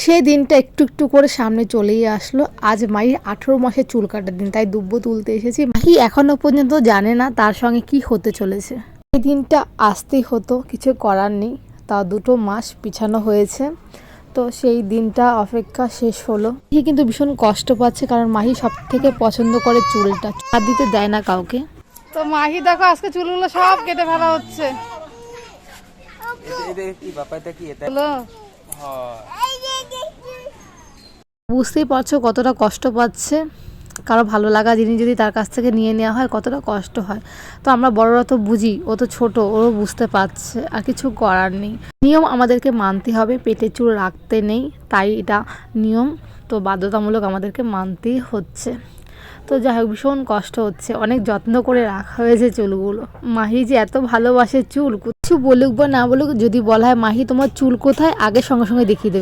সেই দিনটা একটু একটু করে সামনে চলেই আসলো। আজ মাহির 18 মাসের চুল কাটার দিন, তাই দুব্বো তুলতে এসেছি। মাহি এখনো পর্যন্ত জানে না তার সঙ্গে কি হতে চলেছে। এই দিনটা আসতেই হতো, কিছু করার নেই। তা 2 মাস পিছানো হয়েছে, তো সেই দিনটা অপেক্ষা শেষ হলো। মাহি কিন্তু ভীষণ কষ্ট পাচ্ছে, কারণ মাহি সব থেকে পছন্দ করে চুলটা, আর দিতে দেয় না কাউকে। তো মাহি দেখো আজকে চুলগুলো সব কেটে ফেলা হচ্ছে। বুঝতেই পারছো কতটা কষ্ট পাচ্ছে। কারো ভালো লাগা জিনিস যদি তার কাছ থেকে নিয়ে নেওয়া হয় কতটা কষ্ট হয়। তো আমরা বড়রা তো বুঝি, ও তো ছোট, ওরও বুঝতে পারছে, আর কিছু করার নেই। নিয়ম আমাদেরকে মানতে হবে, পেটে চুল রাখতে নেই, তাই এটা নিয়ম, তো বাধ্যতামূলক আমাদেরকে মানতেই হচ্ছে। তো যাই হোক, ভীষণ কষ্ট হচ্ছে, অনেক যত্ন করে রাখা হয়েছে চুলগুলো। মাহি যে এত ভালোবাসে চুল, কিছু বলুক বা না বলুক, যদি বলা হয় মাহি তোমার চুল কোথায়, আগে সঙ্গে সঙ্গে দেখিয়ে দেবে।